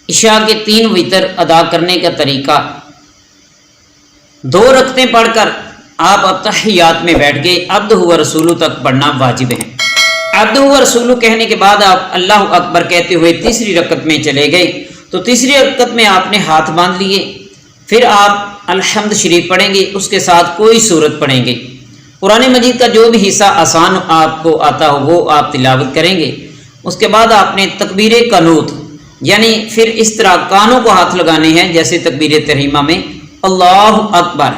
عشاء کے 3 وتر ادا کرنے کا طریقہ: 2 رکعتیں پڑھ کر آپ اتحیات میں بیٹھ گئے، عبدہ و رسولہ تک پڑھنا واجب ہے۔ عبدہ و رسولہ کہنے کے بعد آپ اللہ اکبر کہتے ہوئے تیسری رکعت میں چلے گئے، تو تیسری رکعت میں آپ نے ہاتھ باندھ لیے، پھر آپ الحمد شریف پڑھیں گے، اس کے ساتھ کوئی سورت پڑھیں گے۔ قرآن مجید کا جو بھی حصہ آسان آپ کو آتا ہو وہ آپ تلاوت کریں گے۔ اس کے بعد آپ نے تکبیر قنوت، یعنی پھر اس طرح کانوں کو ہاتھ لگانے ہیں جیسے تکبیر تحریمہ میں اللہ اکبر،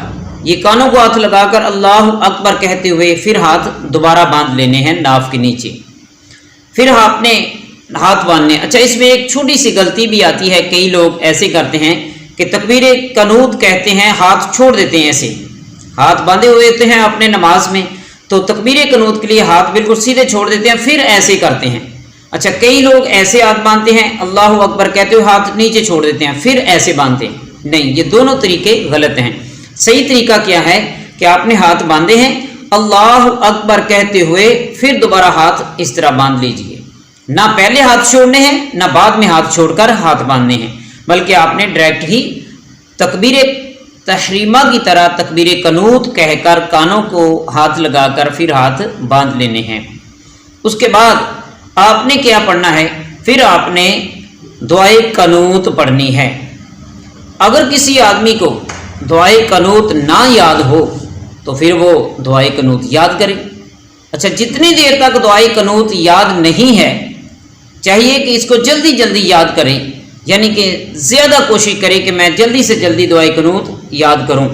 یہ کانوں کو ہاتھ لگا کر اللہ اکبر کہتے ہوئے پھر ہاتھ دوبارہ باندھ لینے ہیں ناف کے نیچے، پھر آپ نے ہاتھ باندھنے۔ اچھا، اس میں ایک چھوٹی سی غلطی بھی آتی ہے، کئی لوگ ایسے کرتے ہیں کہ تکبیر قنوت کہتے ہیں، ہاتھ چھوڑ دیتے ہیں، ایسے ہاتھ باندھے ہوئے ہوتے ہیں اپنے نماز میں، تو تکبیر قنوت کے لیے ہاتھ بالکل سیدھے چھوڑ دیتے ہیں، پھر ایسے کرتے ہیں۔ اچھا، کئی لوگ ایسے ہاتھ باندھتے ہیں، اللہ اکبر کہتے ہوئے ہاتھ نیچے چھوڑ دیتے ہیں، پھر ایسے باندھتے ہیں۔ نہیں، یہ دونوں طریقے غلط ہیں۔ صحیح طریقہ کیا ہے کہ آپ نے ہاتھ باندھے ہیں، اللہ اکبر کہتے ہوئے پھر دوبارہ ہاتھ اس طرح باندھ لیجئے، نہ پہلے ہاتھ چھوڑنے ہیں نہ بعد میں ہاتھ چھوڑ کر ہاتھ باندھنے ہیں، بلکہ آپ نے ڈائریکٹ ہی تکبیر تحریمہ کی طرح تکبیر قنوت کہہ کر کانوں کو ہاتھ لگا کر پھر ہاتھ باندھ لینے ہیں۔ اس کے بعد آپ نے کیا پڑھنا ہے؟ پھر آپ نے دعائے قنوت پڑھنی ہے۔ اگر کسی آدمی کو دعائے قنوت نہ یاد ہو تو پھر وہ دعائے قنوت یاد کرے۔ اچھا، جتنی دیر تک دعائے قنوت یاد نہیں ہے چاہیے کہ اس کو جلدی جلدی یاد کریں، یعنی کہ زیادہ کوشش کرے کہ میں جلدی سے جلدی دعائے قنوت یاد کروں۔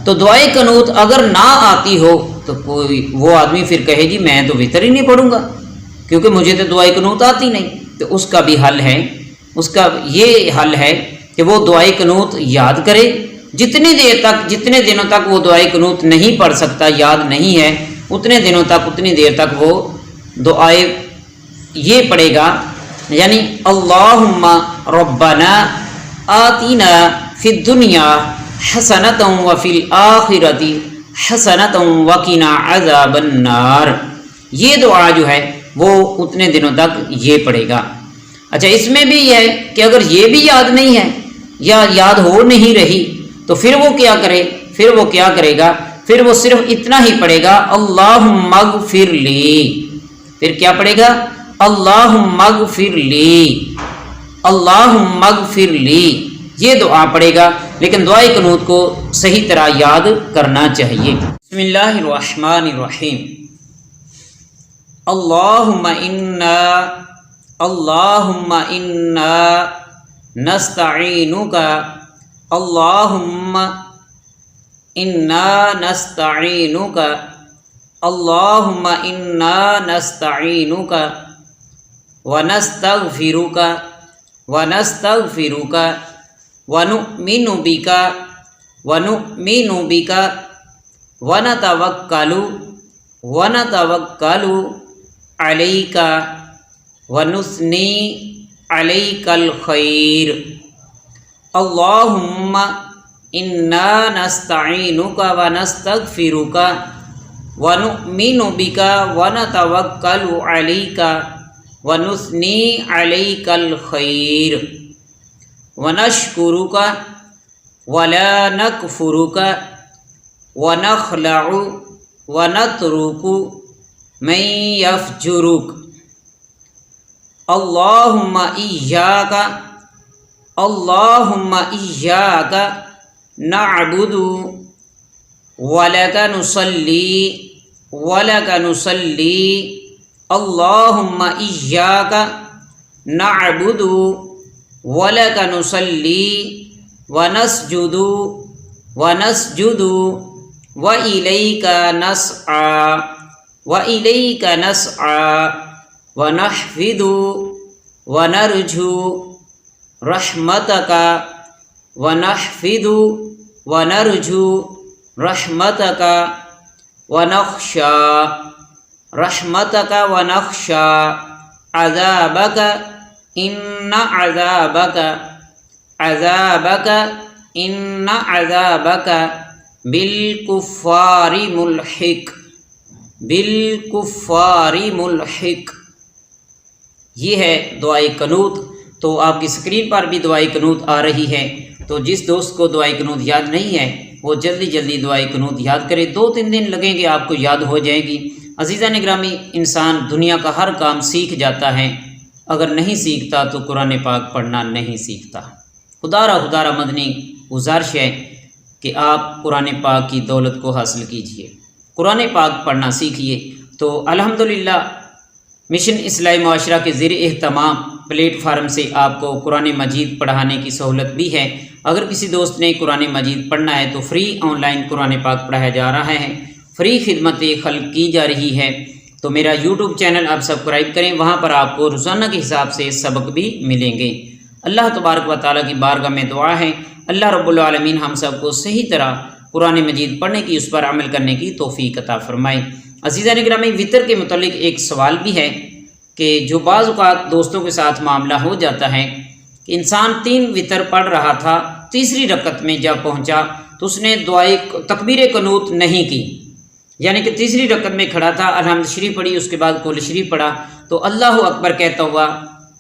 تو دعائے قنوت اگر نہ آتی ہو تو کوئی وہ آدمی پھر کہے جی میں تو وتر ہی نہیں پڑھوں گا کیونکہ مجھے تو دعائے قنوت آتی نہیں، تو اس کا بھی حل ہے، اس کا یہ حل ہے کہ وہ دعائے قنوت یاد کرے۔ جتنی دیر تک، جتنے دنوں تک وہ دعائے قنوت نہیں پڑھ سکتا، یاد نہیں ہے، اتنے دنوں تک، اتنی دیر تک وہ دعائے یہ پڑھے گا، یعنی اللہم ربنا آتینا فی الدنیا حسنۃ وفی الآخرۃ حسنۃ وقنا عذاب النار، یہ دعا جو ہے وہ اتنے دنوں تک یہ پڑھے گا۔ اچھا، اس میں بھی یہ ہے کہ اگر یہ بھی یاد نہیں ہے یا یاد ہو نہیں رہی تو پھر وہ کیا کرے؟ پھر وہ کیا کرے گا؟ پھر وہ صرف اتنا ہی پڑھے گا اللہم اغفر لی، پھر کیا پڑھے گا؟ اللہم اغفر لی، اللہم اغفر لی، یہ دعا پڑھے گا، لیکن دعائے قنوت کو صحیح طرح یاد کرنا چاہیے۔ بسم اللہ الرحمن الرحیم۔ اللہم انا نستعینک، اللہم انا نستعینک، اللہم انا نستعینک ونستغفرک ونستغفرک ونؤمن بک ونؤمن بک ونتوکل علیک ونثنی علیک الخیر۔ اللہم انا نستعینک ونستغفرک ونؤمن بک ونتوکل علیک ونثنی علیک الخیر ونشکرک ولا نکفرک ونخلع ونترک من یفجرک۔ اللہم ایاک نعبد ولک نصلی اللہم ایاک نعبد ولک نصلی ونسجد وإلیک نسعی ونحفظ ونرجو رحمتک ونخشى عذابک ان عذابک بالکفار ملحق۔ یہ ہے دعائے قنوت۔ تو آپ کی اسکرین پر بھی دعائے قنوت آ رہی ہے، تو جس دوست کو دعائے قنوت یاد نہیں ہے وہ جلدی دعائے قنوت یاد کرے، 2-3 دن لگیں گے آپ کو یاد ہو جائے گی۔ عزیزان گرامی، انسان دنیا کا ہر کام سیکھ جاتا ہے، اگر نہیں سیکھتا تو قرآن پاک پڑھنا نہیں سیکھتا۔ خدا را مدنی گزارش ہے کہ آپ قرآن پاک کی دولت کو حاصل کیجئے، قرآن پاک پڑھنا سیکھیے۔ تو الحمدللہ مشن اصلاح معاشرہ کے زیر اہتمام پلیٹ فارم سے آپ کو قرآن مجید پڑھانے کی سہولت بھی ہے۔ اگر کسی دوست نے قرآن مجید پڑھنا ہے تو فری آن لائن قرآن پاک پڑھایا جا رہا ہے، فری خدمت خلق کی جا رہی ہے۔ تو میرا یوٹیوب چینل آپ سبسکرائب کریں، وہاں پر آپ کو روزانہ کے حساب سے سبق بھی ملیں گے۔ اللہ تبارک و تعالیٰ کی بارگاہ میں دعا ہے اللہ رب العالمین ہم سب کو صحیح طرح قرآن مجید پڑھنے کی، اس پر عمل کرنے کی توفیق عطا فرمائے۔ عزیزان گرامی، وطر کے متعلق ایک سوال بھی ہے کہ جو بعض اوقات دوستوں کے ساتھ معاملہ ہو جاتا ہے کہ انسان 3 وطر پڑھ رہا تھا، تیسری رکعت میں جب پہنچا تو اس نے دعائے تکبیر قنوت نہیں کی، یعنی کہ تیسری رکعت میں کھڑا تھا، الحمد شریف پڑھی، اس کے بعد کل شریف پڑھا تو اللہ اکبر کہتا ہوا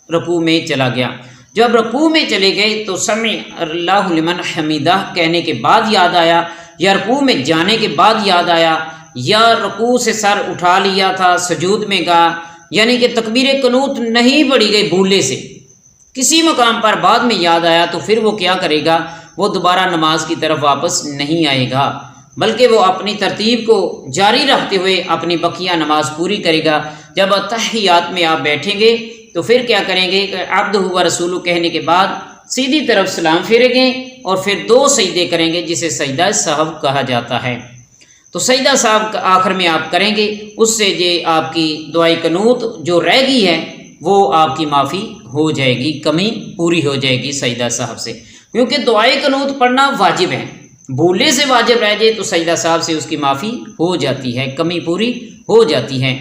رکوع میں چلا گیا۔ جب رکوع میں چلے گئے تو سمع اللہ لمن حمیدہ کہنے کے بعد یاد آیا، یا رکوع میں جانے کے بعد یاد آیا، یا رکوع سے سر اٹھا لیا تھا سجود میں گا، یعنی کہ تکبیر قنوت نہیں پڑھی گئی بھولے سے، کسی مقام پر بعد میں یاد آیا تو پھر وہ کیا کرے گا؟ وہ دوبارہ نماز کی طرف واپس نہیں آئے گا، بلکہ وہ اپنی ترتیب کو جاری رکھتے ہوئے اپنی بقیہ نماز پوری کرے گا۔ جب تحیات میں آپ بیٹھیں گے تو پھر کیا کریں گے کہ عبدہ و رسولہ کہنے کے بعد سیدھی طرف سلام پھیریں گے اور پھر 2 سجدے کریں گے جسے سجدہ سہو کہا جاتا ہے۔ تو سجدہ صاحب آخر میں آپ کریں گے، اس سے یہ آپ کی دعائے قنوت جو رہ گئی ہے وہ آپ کی معافی ہو جائے گی، کمی پوری ہو جائے گی سجدہ صاحب سے، کیونکہ دعائے قنوت پڑھنا واجب ہے، بھولے سے واجب رہ جائے تو سجدہ صاحب سے اس کی معافی ہو جاتی ہے، کمی پوری ہو جاتی ہے۔